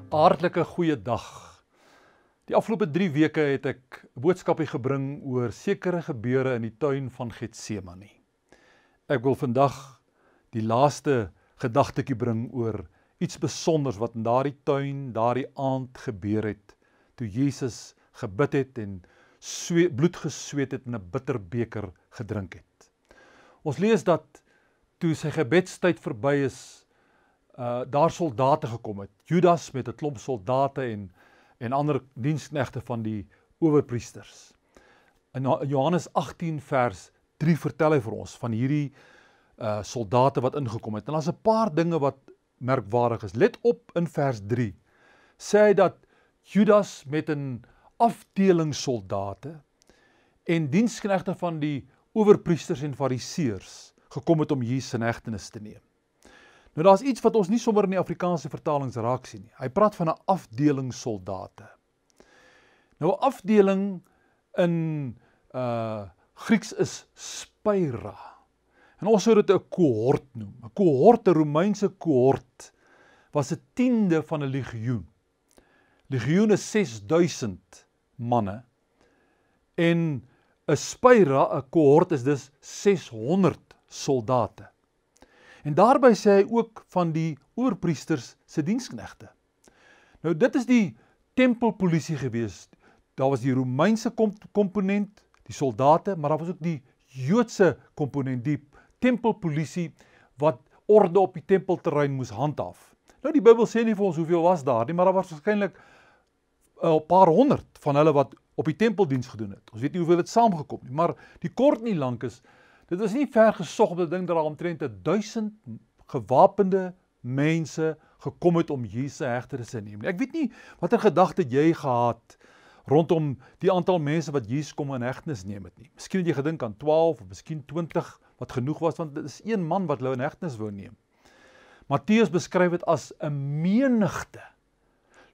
Hartlike goeie dag. Die afgelope 3 weke het ek 'n boodskapie gebring oor sekere gebeure in die tuin van Getsemane. Ek wil vandag die laaste gedagtetjie bring oor iets besonders wat in daardie tuin, daardie aand gebeur het, toe Jesus gebid het en bloed gesweet het en 'n bitter beker gedrink het. Ons lees dat toe sy gebedstyd verby is, daar soldate gekom het, Judas met 'n klomp soldate en ander diensknegte van die owerpriesters. In Johannes 18 vers 3 vertel hy vir ons van hierdie soldate wat ingekom het. En daar's 'n paar dinge wat merkwaardig is. Let op in vers 3. Sê hy dat Judas met 'n afdeling soldate en diensknegte van die owerpriesters en fariseërs gekom het om Jesus in hegtenis te neem. Nou daar's iets wat ons nie sommer in die Afrikaanse vertalings raak sien nie. Hy praat van 'n afdeling soldate. Nou 'n afdeling in Grieks is speira. En ons sou dit 'n kohort noem. 'n Kohort, 'n Romeinse kohort, was 'n tiende van 'n legioen. Legioen is 6000 manne. En 'n speira, 'n kohort, is dus 600 soldate. En daarby sê hy ook van die owerpriesters se diensknegte. Nou dit is die tempelpolisie gewees. Daar was die Romeinse komponent, die soldate, maar daar was ook die Joodse komponent, die tempelpolisie wat orde op die tempelterrein moes handhaaf. Nou die Bybel sê nie vir ons hoeveel was daar nie, maar daar was waarskynlik 'n paar honderd van hulle wat op die tempeldiens gedoen het. Ons weet nie hoeveel het saamgekom nie, maar die kort nie lank is, dit is nie ver gesog om te dink dat daar omtrent 1000 gewapende mense gekom het om Jesus se hegtenis te neem. Ek weet nie watter gedagte jy gehad rondom die aantal mense wat Jesus kom in hegtenis neem het nie. Miskien het jy gedink aan 12 of miskien 20 wat genoeg was, want dit is een man wat hulle in hegtenis wou neem. Matteus beskryf dit as 'n menigte.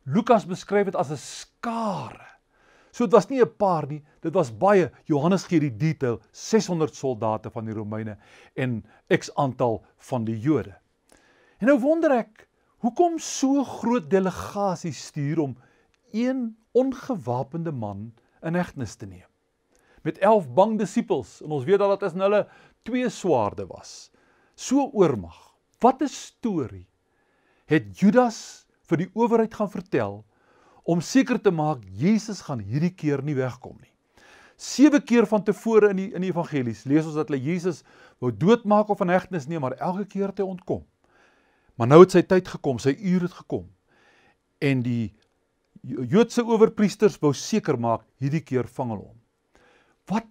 Lukas beskryf dit as 'n skare. So dit was nie 'n paar nie, dit was baie. Johannes gee die detail, 600 soldate van die Romeine en x aantal van die Jode. En nou wonder ek, hoekom so groot delegasie stuur om een ongewapende man in hegtenis te neem? Met 11 bang disippels, en ons weet dat dit in hulle 2 swaarde was. So oormag. Wat 'n storie het Judas vir die owerheid gaan vertel, om seker te maak, Jesus gaan hierdie keer nie wegkom nie. 7 keer van tevore in die evangelies lees ons dat hulle Jesus wou doodmaak of in hegtenis neem, maar elke keer het hy ontkom. Maar nou het sy tyd gekom, sy uur het gekom. En die Joodse owerpriesters wou seker maak, hierdie keer vang hulle hom. Wat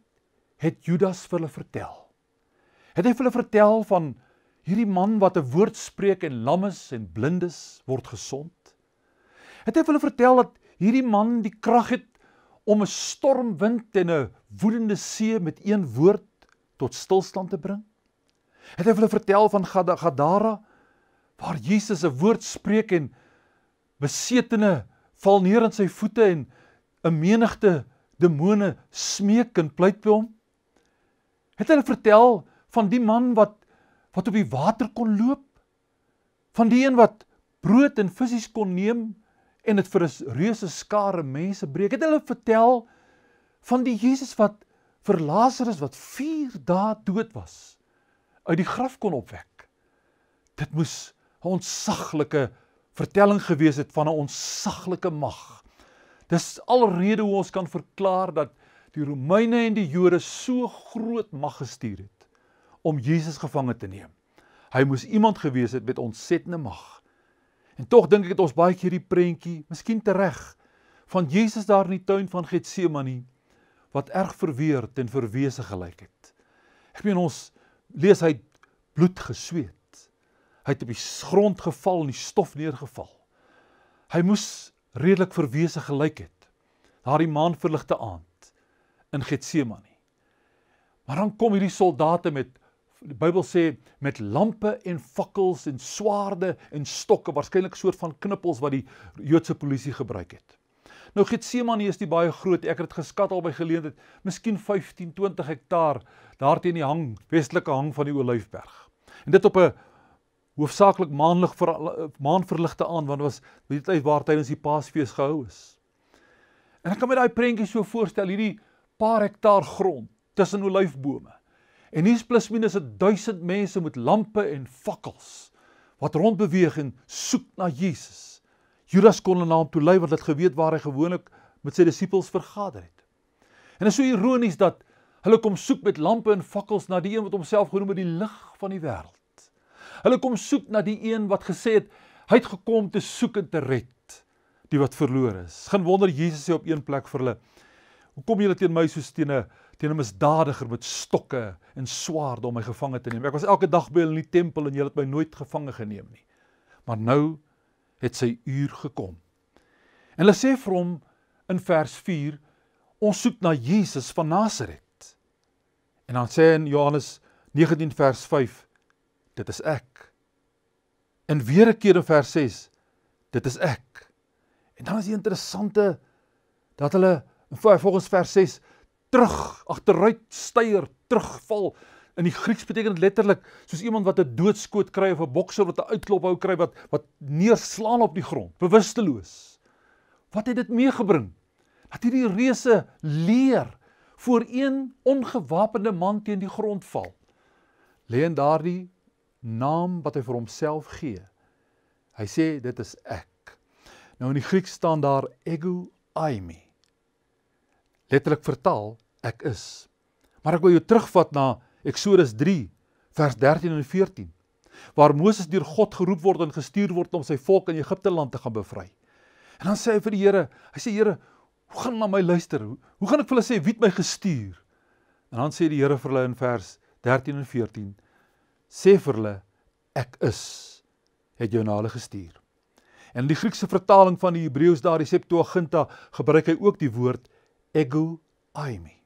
het Judas vir hulle vertel? Het hy vir hulle vertel van hierdie man wat 'n woord spreek en lammes en blindes word gesond? Het hy vir hulle vertel dat hierdie man die krag het om 'n stormwind en 'n woedende see met een woord tot stilstand te bring? Het hy vir hulle vertel van Gadara, waar Jesus 'n woord spreek en besetene val neer aan sy voete en 'n menigte demone smeek en pleit by hom? Het hy hulle vertel van die man wat op die water kon loop? Van die een wat brood en visse kon neem en dit vir 'n reuse skare mense breek? Het hulle vertel van die Jesus wat vir Lazarus wat 4 dae dood was, uit die graf kon opwek? Dit moes 'n ontsaglike vertelling gewees het van 'n ontsaglike mag. Dis alrede hoe ons kan verklaar dat die Romeine en die Jode so groot mag gestuur het om Jesus gevange te neem. Hy moes iemand gewees het met ontsettende mag. En tog dink ek het ons baie keer die prentjie, miskien tereg, van Jesus daar in die tuin van Getsemane, wat erg verweerd en verwese gelyk het. Ek meen, ons lees hy het bloed gesweet. Hy het op die grond geval en die stof neergeval. Hy moes redelik verwese gelyk het, daardie maanverligte aand in Getsemane. Maar dan kom hierdie soldate met, die Bybel sê, met lampe en fakkels en swaarde en stokke, waarskynlik 'n soort van knippels wat die Joodse polisie gebruik het. Nou Getsemane is nie baie groot, ek het dit geskat al by geleentheid, miskien 15-20 hektaar, daar teen die westelike hang van die Olyfberg. En dit op 'n hoofsaaklik maanverligte aan, want dit was die tyd waar tydens die Paasfees gehou is. En ek kan my daai prentjie so voorstel, hierdie paar hektaar grond tussen olyfbome. En hier's plus minus 1000 mense met lampe en fakkels wat rondbeweeg en soek na Jesus. Judas kon na hom toe lei want hy het geweet waar hy gewoonlik met sy disippels vergader het. En dit is so ironies dat hulle kom soek met lampe en fakkels na die een wat homself genoem het die lig van die wêreld. Hulle kom soek na die een wat gesê het, hy het gekom te soek en te red die wat verlore is. Geen wonder Jesus sê op een plek vir hulle, hoe kom julle teen my soos teen 'n misdadiger met stokke en swaarde om my gevange te neem? Ek was elke dag by hulle in die tempel en julle het my nooit gevange geneem nie. Maar nou het sy uur gekom. En hulle sê vir hom in vers 4, ons soek na Jesus van Nasaret. En dan sê in Johannes 19 vers 5, dit is ek. En weer 'n keer in vers 6, dit is ek. En dan is die interessante, dat hulle volgens vers 6, agteruit styer, terugval. In die Grieks beteken dit letterlik, soos iemand wat 'n doodskoot kry, of 'n bokser wat 'n uitklop hou kry, wat neerslaan op die grond, bewusteloos. Wat het dit meegebring? Dat hierdie reuse leer voor een ongewapende man teen die grond val. Lê in daardie naam wat hy vir homself gee. Hy sê, dit is ek. Nou in die Grieks staan daar ego eimi. Letterlik vertaal, ek is. Maar ek wil jou terugvat na Exodus 3, vers 13 en 14, waar Moses deur God geroep word en gestuur word om sy volk in Egipte land te gaan bevry. En dan sê hy vir die Here, Here, hoe gaan na my luister? Hoe gaan ek vir hulle sê, wie het my gestuur? En dan sê die Here vir hulle in vers 13 en 14, sê vir hulle, ek is, het jou na hulle gestuur. En in die Griekse vertaling van die Hebreëus daar, die Septuaginta, gebruik hy ook die woord ego eimi.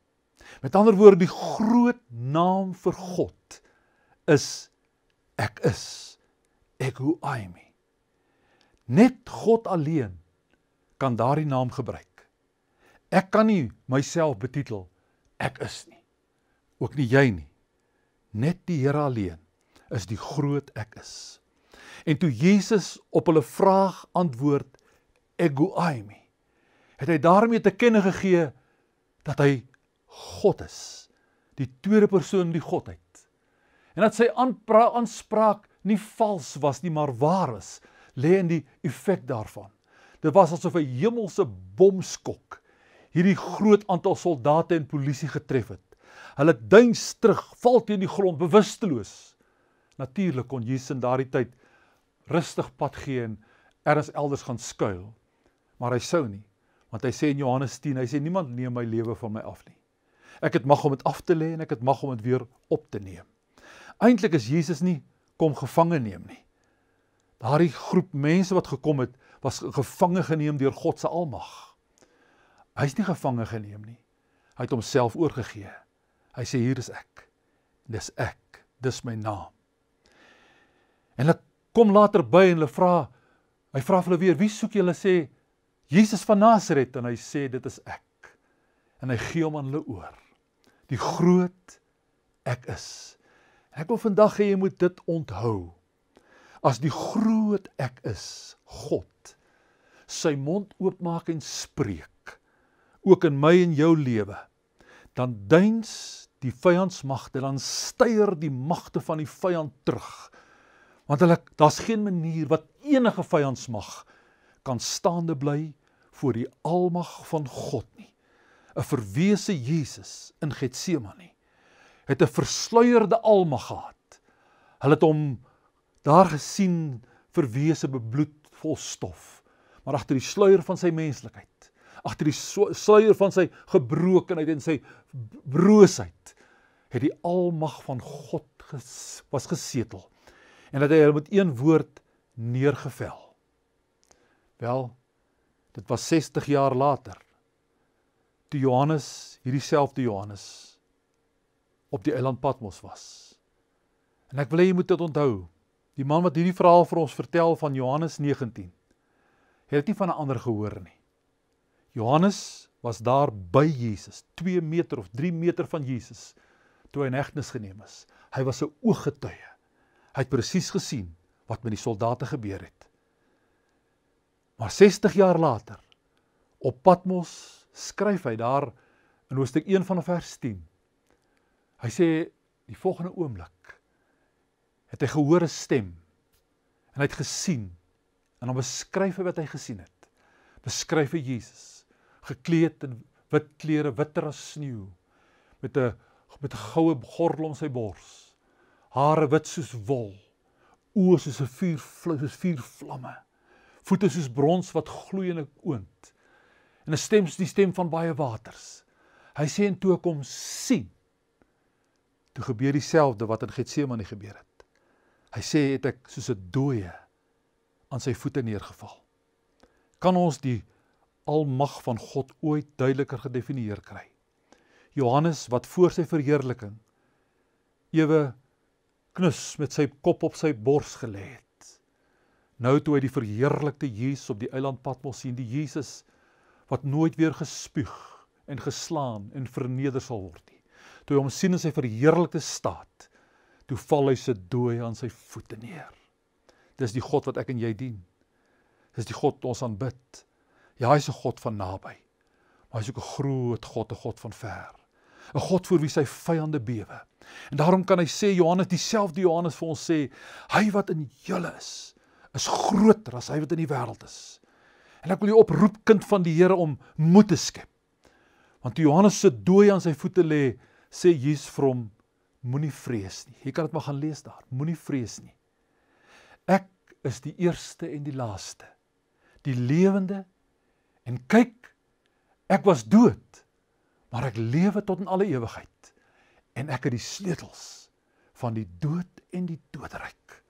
Met ander woorde, die groot naam vir God is ek is, ego eimi. Net God alleen kan daardie naam gebruik. Ek kan nie myself betitel, ek is nie. Ook nie jy nie. Net die Here alleen is die groot ek is. En toe Jesus op hulle vraag antwoord, ego eimi, het hy daarmee te kenne gegee, dat hy God is, die tweede persoon die Godheid. En dat sy aanspraak nie vals was nie, maar waar is, lê in die effek daarvan. Dit was asof 'n hemelse bomskok hierdie groot aantal soldate en polisie getref het. Hulle duins terug, val teen die grond, bewusteloos. Natuurlik kon Jesus in daardie tyd rustig pad gee en ergens elders gaan skuil, maar hy sou nie. Want hy sê in Johannes 10, hy sê, niemand neem my lewe van my af nie. Ek het mag om dit af te lê en ek het mag om dit weer op te neem. Eintlik is Jesus nie kom gevange neem nie. Daardie groep mense wat gekom het, was gevange geneem deur God se almag. Hy is nie gevange geneem nie. Hy het homself oorgegee. Hy sê, hier is ek. Dis ek. Dis my naam. En hulle kom later by en hy vra vir hulle weer, wie soek julle? Sê, Jesus van Nasaret, en hy sê, dit is ek. En hy gee hom aan hulle oor. Die groot ek is. En ek wil vandag hê jy moet dit onthou. As die groot ek is, God, sy mond oopmaak en spreek, ook in my en jou lewe, dan duins die vyandsmagte, dan styer die magte van die vyand terug. Want daar's geen manier wat enige vyandsmag kan staande bly voor die almag van God nie. 'n verwese Jesus in Getsemane het 'n versluierde almag gehad. Hulle het hom daar gesien, verwese, bebloed, vol stof. Maar agter die sluier van sy menslikheid, agter die sluier van sy gebrokenheid en sy broosheid, het die almag van God was gesetel. En dat hy met een woord neergevel. Wel, dit was 60 jaar later, toe Johannes, hierdie selfde Johannes, op die eiland Patmos was. En ek wil hê jy moet dit onthou, die man wat hierdie verhaal vir ons vertel van Johannes 19, het dit nie van 'n ander gehoor nie. Johannes was daar by Jesus, 2 meter of 3 meter van Jesus, toe hy in hegtenis geneem is. Hy was 'n ooggetuie. Hy het presies gesien wat met die soldate gebeur het. Maar 60 jaar later, op Patmos, skryf hy daar in hoofstuk 1 van vers 10. Hy sê, die volgende oomblik, het hy gehoor 'n stem, en hy het gesien, en dan beskryf hy wat hy gesien het. Beskryf hy Jesus, gekleed in wit klere, witter as sneeu, met 'n goue gordel om sy bors, hare wit soos wol, oë soos 'n vuur vlamme, voete soos brons wat gloei in 'n oond, en 'n stem soos die stem van baie waters. Hy sê, en toe ek hom sien, toe gebeur dieselfde wat in Getsemane gebeur het. Hy sê, het ek soos 'n dooie aan sy voete neergeval. Kan ons die almag van God ooit duideliker gedefinieer kry? Johannes, wat voor sy verheerliking ewe knus met sy kop op sy bors gelê het. Nou toe hy die verheerlikte Jesus op die eiland Patmos sien, die Jesus wat nooit weer gespuug en geslaan en verneder sal word nie. Toe hy hom sien in sy verheerlikte staat, toe val hy se dooie aan sy voete neer. Dis die God wat ek en jy dien. Dis die God wat ons aanbid. Ja, hy is 'n God van naby, maar hy is ook 'n groot God, 'n God van ver. 'n God voor wie sy vyande bewe. En daarom kan hy sê, Johannes, dieselfde Johannes vir ons sê, hy wat in julle is groter as hy wat in die wêreld is. En ek wil jou oproep, kind van die Here, om moed te skep. Want toe Johannes se dooie aan sy voete lê, sê Jesus vir hom, moenie vrees nie. Jy kan dit maar gaan lees daar, moenie vrees nie. Ek is die eerste en die laaste, die lewende, en kyk, ek was dood, maar ek lewe tot in alle ewigheid, en ek het die sleutels van die dood en die doodryk.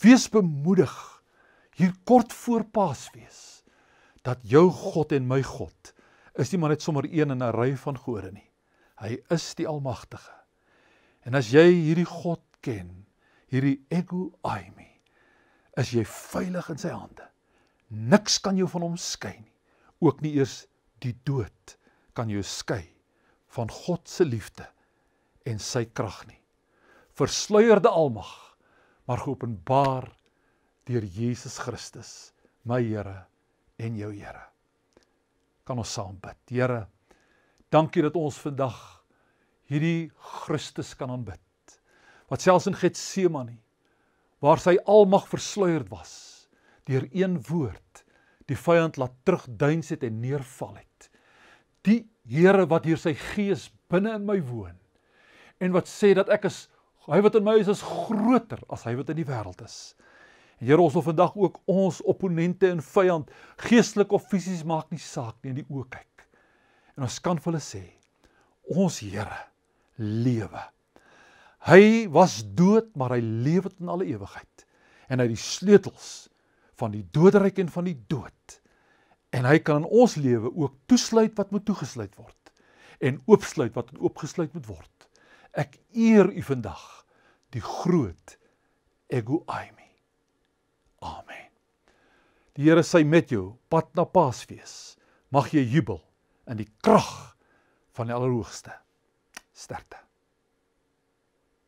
Wees bemoedig, hier kort voor Paasfees, dat jou God en my God is nie maar net sommer een in 'n ry van gode nie. Hy is die Almagtige. En as jy hierdie God ken, hierdie ego eimi, is jy veilig in sy hande. Niks kan jou van hom skei nie. Ook nie eers die dood kan jou skei van God se liefde en sy krag nie. Versluierde almag, maar geopenbaar deur Jesus Christus, my Here en jou Here. Kan ons saam bid. Here, dankie dat ons vandag hierdie Christus kan aanbid, wat selfs in Getsemane, waar sy almag versluierd was, deur een woord, die vyand laat terugduins het en neerval het. Die Here wat deur sy gees binne in my woon, en wat sê dat hy wat in my is groter as hy wat in die wêreld is. En Here, ons wil vandag ook ons opponente en vyand, geestelik of fisies, maak nie saak nie, in die oë kyk. En ons kan vir hulle sê, ons Here lewe. Hy was dood, maar hy lewe tot in alle ewigheid. En hy het die sleutels van die doodryk en van die dood. En hy kan in ons lewe ook toesluit wat moet toegesluit word. En oopsluit wat oopgesluit moet word. Ek eer u vandag, die groot ego eimi. Amen. Die Here sy met jou, pad na Paasfees. Mag jy jubel in die krag van die Allerhoogste. Sterkte.